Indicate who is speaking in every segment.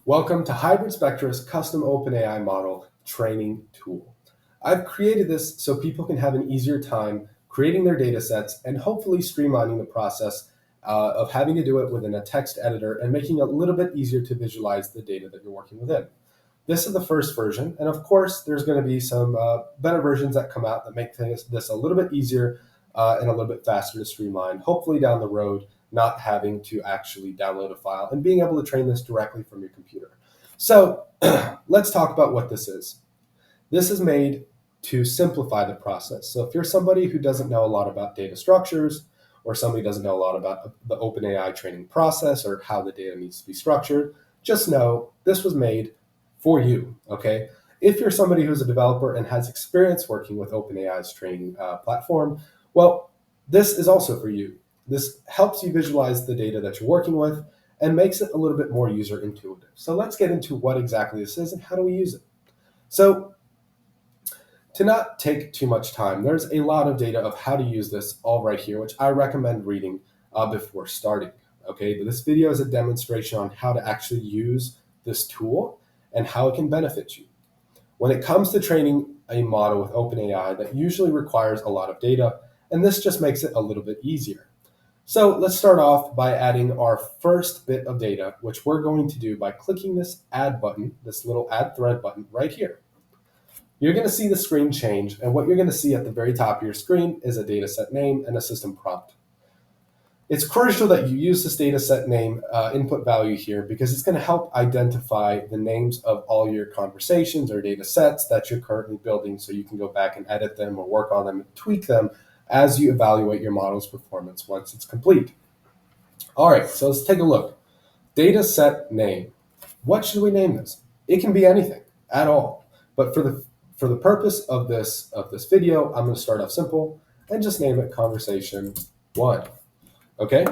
Speaker 1: Welcome to Hybrid Spectra's custom OpenAI model training tool. I've created this so people can have an easier time creating their data sets and hopefully streamlining the process of having to do it within a text editor and making it a little bit easier to visualize the data that you're working within. This is the first version, and of course, there's going to be some better versions that come out that make this a little bit easier and a little bit faster to streamline, hopefully down the road, not having to actually download a file and being able to train this directly from your computer. So let's talk about what this is. This is made to simplify the process. So if you're somebody who doesn't know a lot about data structures, or somebody doesn't know a lot about the OpenAI training process or how the data needs to be structured, just know this was made for you, okay? If you're somebody who's a developer and has experience working with OpenAI's training platform, well, this is also for you. This helps you visualize the data that you're working with and makes it a little bit more user intuitive. So let's get into what exactly this is and how do we use it. So to not take too much time, there's a lot of data of how to use this all right here, which I recommend reading before starting. Okay, but this video is a demonstration on how to actually use this tool and how it can benefit you. When it comes to training a model with OpenAI, that usually requires a lot of data, and this just makes it a little bit easier. So let's start off by adding our first bit of data, which we're going to do by clicking this add button, this little add thread button right here. You're going to see the screen change, and what you're going to see at the very top of your screen is a dataset name and a system prompt. It's crucial that you use this dataset name input value here because it's going to help identify the names of all your conversations or data sets that you're currently building so you can go back and edit them or work on them and tweak them as you evaluate your model's performance once it's complete. All right, so let's take a look. Dataset name. What should we name this? It can be anything at all, but for the purpose of this video, I'm going to start off simple and just name it conversation 1. Okay,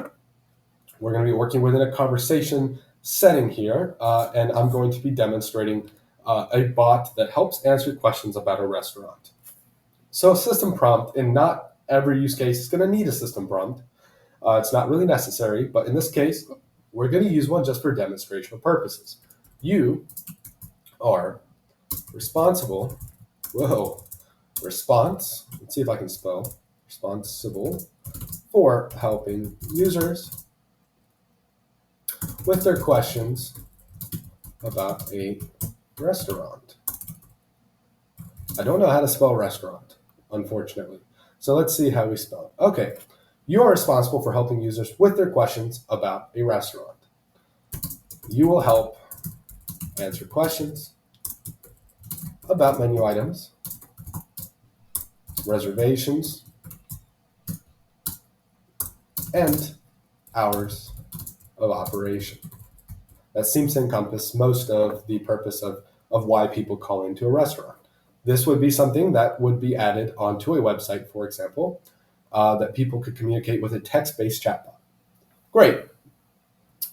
Speaker 1: we're going to be working within a conversation setting here, and I'm going to be demonstrating a bot that helps answer questions about a restaurant. So a system prompt, in not every use case is going to need a system prompt. It's not really necessary, but in this case, we're going to use one just for demonstrational purposes. You are responsible, let's see if I can spell, responsible for helping users with their questions about a restaurant. I don't know how to spell restaurant, unfortunately. So let's see how we spell it. Okay, you are responsible for helping users with their questions about a restaurant. You will help answer questions about menu items, reservations, and hours of operation. That seems to encompass most of the purpose of why people call into a restaurant. This would be something that would be added onto a website, for example, that people could communicate with a text-based chatbot. Great.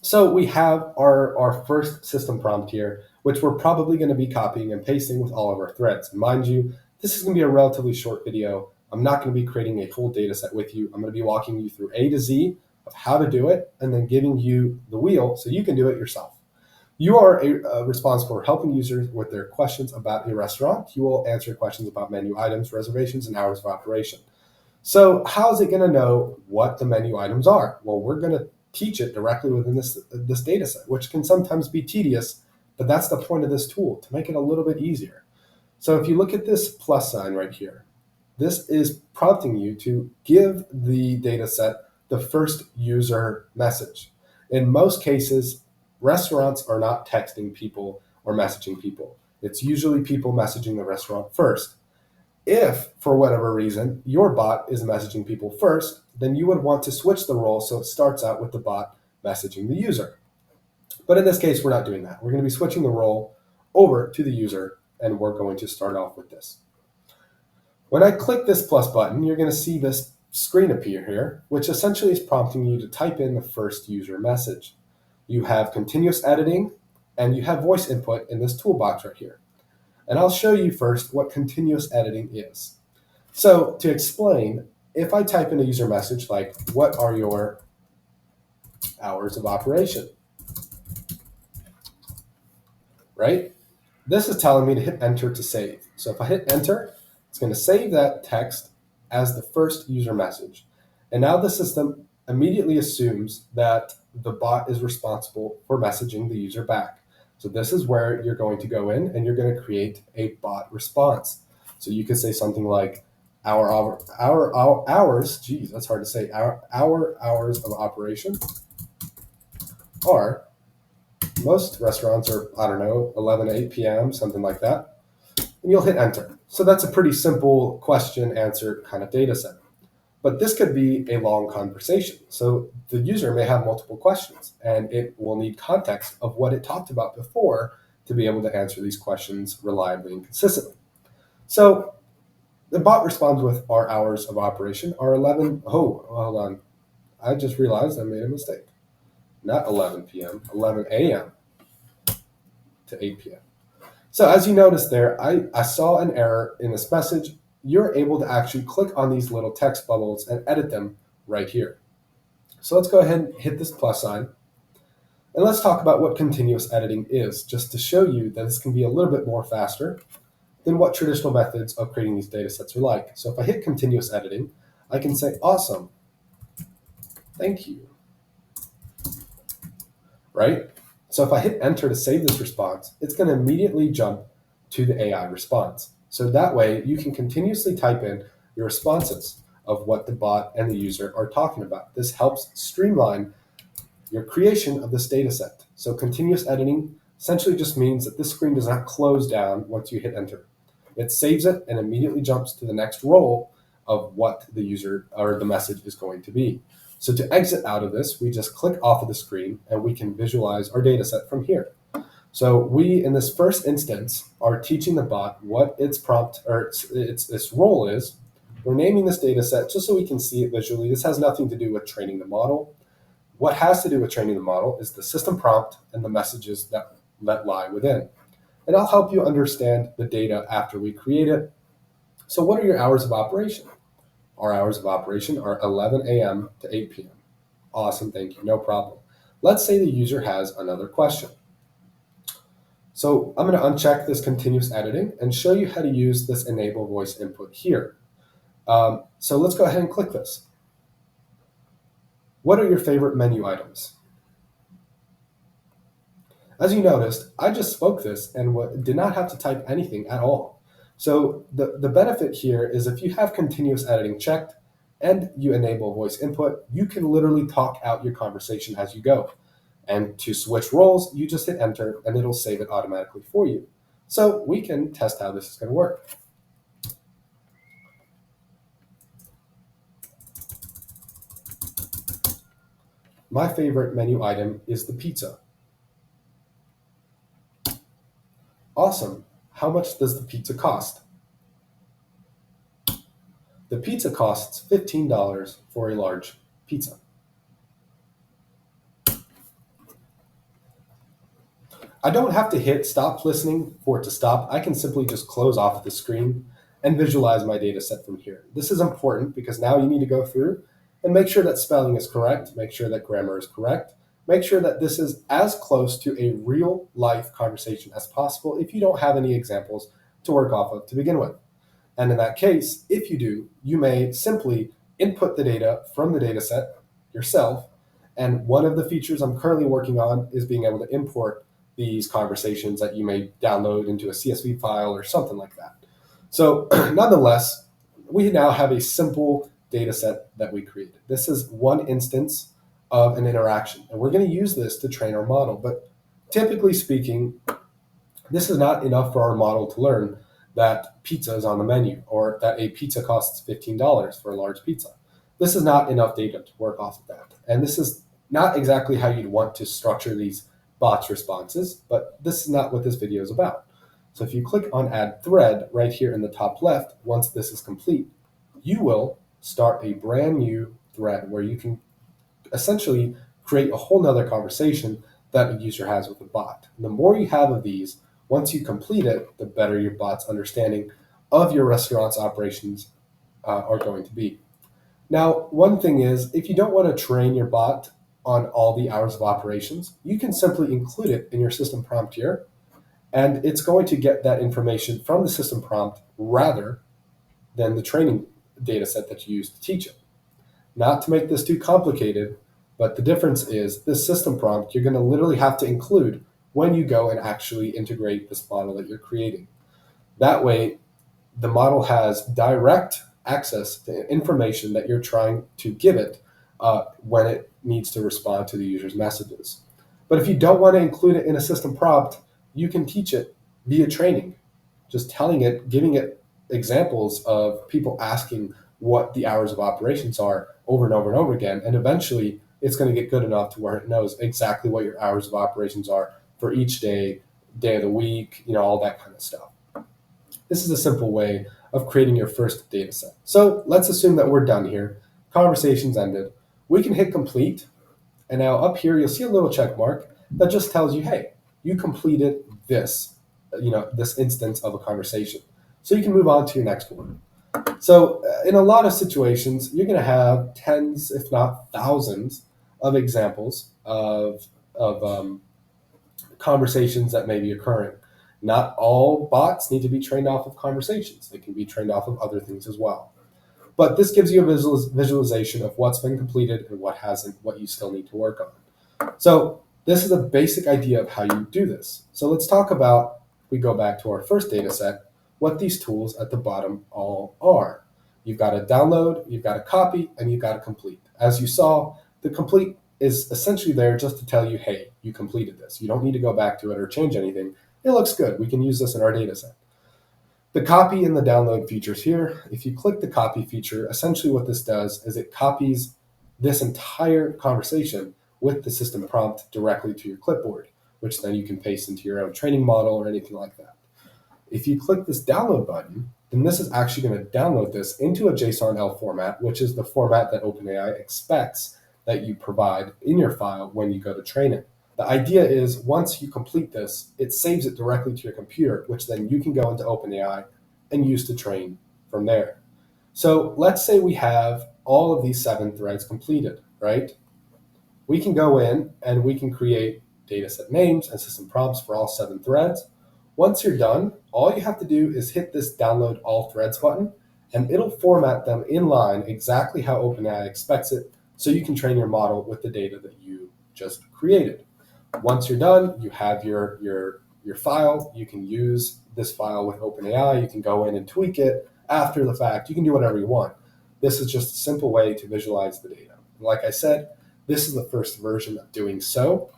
Speaker 1: So we have our first system prompt here, which we're probably going to be copying and pasting with all of our threads. And mind you, this is going to be a relatively short video. I'm not going to be creating a whole data set with you. I'm going to be walking you through A to Z of how to do it and then giving you the wheel so you can do it yourself. You are responsible for helping users with their questions about a restaurant. You will answer questions about menu items, reservations, and hours of operation. So how is it going to know what the menu items are? Well, we're going to teach it directly within this data set, which can sometimes be tedious, but that's the point of this tool, to make it a little bit easier. So if you look at this plus sign right here, this is prompting you to give the data set the first user message. In most cases, restaurants are not texting people or messaging people. It's usually people messaging the restaurant first. If, for whatever reason, your bot is messaging people first, then you would want to switch the role so it starts out with the bot messaging the user. But in this case, we're not doing that. We're going to be switching the role over to the user, and we're going to start off with this. When I click this plus button, you're going to see this screen appear here, which essentially is prompting you to type in the first user message. You have continuous editing, and you have voice input in this toolbox right here. And I'll show you first what continuous editing is. So to explain, if I type in a user message like, what are your hours of operation? right? This is telling me to hit enter to save. So if I hit enter, it's going to save that text as the first user message. And now the system immediately assumes that the bot is responsible for messaging the user back. So this is where you're going to go in and you're going to create a bot response. So you could say something like our hours, geez, that's hard to say. Our hours of operation are, most restaurants are, I don't know, 11 to 8 p.m., something like that. And you'll hit enter. So that's a pretty simple question answer kind of data set. But this could be a long conversation. So the user may have multiple questions and it will need context of what it talked about before to be able to answer these questions reliably and consistently. So the bot responds with our hours of operation are 11. Oh, hold on. I just realized I made a mistake. Not 11 p.m., 11 a.m. to 8 p.m. So as you notice there, I saw an error in this message. You're able to actually click on these little text bubbles and edit them right here. So let's go ahead and hit this plus sign. And let's talk about what continuous editing is, just to show you that this can be a little bit more faster than what traditional methods of creating these data sets are like. So if I hit continuous editing, I can say, awesome, thank you, right? So if I hit enter to save this response, it's going to immediately jump to the AI response. So that way you can continuously type in your responses of what the bot and the user are talking about. This helps streamline your creation of this data set. So continuous editing essentially just means that this screen does not close down once you hit enter. It saves it and immediately jumps to the next roll of what the user or the message is going to be. So to exit out of this, we just click off of the screen and we can visualize our data set from here. So we, in this first instance, are teaching the bot what its prompt or its role is. We're naming this data set just so we can see it visually. This has nothing to do with training the model. What has to do with training the model is the system prompt and the messages that lie within. And I'll help you understand the data after we create it. So what are your hours of operation? Our hours of operation are 11 a.m. to 8 p.m. Awesome, thank you, no problem. Let's say the user has another question. So I'm going to uncheck this continuous editing and show you how to use this enable voice input here. So let's go ahead and click this. What are your favorite menu items? As you noticed, I just spoke this and did not have to type anything at all. So the benefit here is if you have continuous editing checked and you enable voice input, you can literally talk out your conversation as you go. And to switch roles, you just hit enter and it'll save it automatically for you. So we can test how this is going to work. My favorite menu item is the pizza. Awesome. How much does the pizza cost? The pizza costs $15 for a large pizza. I don't have to hit stop listening for it to stop. I can simply just close off the screen and visualize my data set from here. This is important because now you need to go through and make sure that spelling is correct, make sure that grammar is correct, make sure that this is as close to a real life conversation as possible if you don't have any examples to work off of to begin with. And in that case, if you do, you may simply input the data from the data set yourself. And one of the features I'm currently working on is being able to import these conversations that you may download into a CSV file or something like that. So nonetheless, we now have a simple data set that we created. This is one instance of an interaction, and we're going to use this to train our model. But typically speaking, this is not enough for our model to learn that pizza is on the menu or that a pizza costs $15 for a large pizza. This is not enough data to work off of that. And this is not exactly how you'd want to structure these bots responses, but this is not what this video is about. So if you click on add thread right here in the top left, once this is complete, you will start a brand new thread where you can essentially create a whole nother conversation that a user has with a bot. And the more you have of these, once you complete it, the better your bot's understanding of your restaurant's operations are going to be. Now, one thing is, if you don't want to train your bot on all the hours of operations, you can simply include it in your system prompt here, And it's going to get that information from the system prompt rather than the training data set that you use to teach it. Not to make this too complicated, but the difference is this system prompt you're going to literally have to include when you go and actually integrate this model that you're creating. That way, the model has direct access to information that you're trying to give it when it needs to respond to the user's messages. But if you don't want to include it in a system prompt, you can teach it via training, just telling it, giving it examples of people asking what the hours of operations are over and over and over again. And eventually it's going to get good enough to where it knows exactly what your hours of operations are for each day, day of the week, all that kind of stuff. This is a simple way of creating your first data set. So let's assume that we're done here. Conversation's ended. We can hit complete. And now up here, you'll see a little check mark that just tells you, hey, you completed this, this instance of a conversation. So you can move on to your next one. So in a lot of situations, you're going to have tens, if not thousands, of examples of conversations that may be occurring. Not all bots need to be trained off of conversations. They can be trained off of other things as well. But this gives you a visualization of what's been completed and what hasn't, what you still need to work on. So this is a basic idea of how you do this. So let's talk about, if we go back to our first data set, what these tools at the bottom all are. You've got a download, you've got a copy, and you've got a complete. As you saw, the complete is essentially there just to tell you, hey, you completed this. You don't need to go back to it or change anything. It looks good. We can use this in our data set. The copy and the download features here. If you click the copy feature, essentially what this does is it copies this entire conversation with the system prompt directly to your clipboard, which then you can paste into your own training model or anything like that. If you click this download button, then this is actually going to download this into a JSON-L format, which is the format that OpenAI expects that you provide in your file when you go to train it. The idea is once you complete this, it saves it directly to your computer, which then you can go into OpenAI and use to train from there. So let's say we have all of these 7 threads completed, right? We can go in and we can create dataset names and system prompts for all 7 threads. Once you're done, all you have to do is hit this download all threads button, and it'll format them in line exactly how OpenAI expects it, so you can train your model with the data that you just created. Once you're done, you have your file. You can use this file with OpenAI. You can go in and tweak it after the fact. You can do whatever you want. This is just a simple way to visualize the data. And like I said, this is the first version of doing so.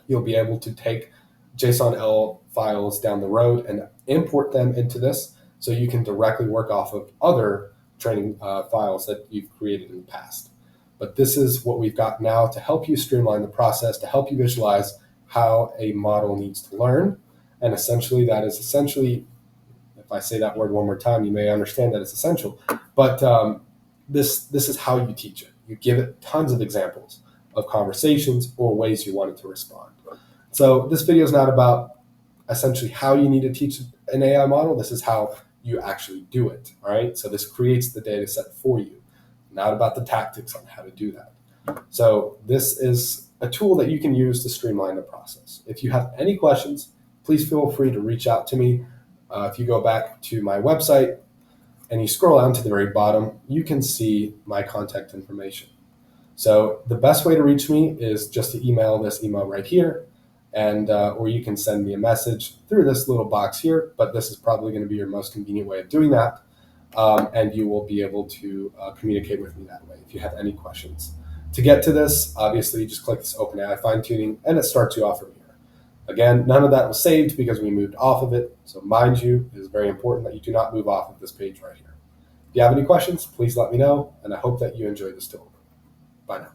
Speaker 1: You'll be able to take JSON-L files down the road and import them into this so you can directly work off of other training files that you've created in the past. But this is what we've got now to help you streamline the process, to help you visualize how a model needs to learn. And essentially, that is essentially, if I say that word one more time, you may understand that it's essential. But this is how you teach it. You give it tons of examples of conversations or ways you want it to respond. So this video is not about essentially how you need to teach an AI model. This is how you actually do it. All right. So this creates the data set for you. Not about the tactics on how to do that. So this is a tool that you can use to streamline the process. If you have any questions, please feel free to reach out to me. If you go back to my website and you scroll down to the very bottom, you can see my contact information. So the best way to reach me is just to email this email right here, and or you can send me a message through this little box here, but this is probably going to be your most convenient way of doing that. And you will be able to communicate with me that way if you have any questions. To get to this, obviously, you just click this OpenAI fine-tuning, and it starts you off from here. Again, none of that was saved because we moved off of it. So mind you, it is very important that you do not move off of this page right here. If you have any questions, please let me know, and I hope that you enjoyed this tool. Bye now.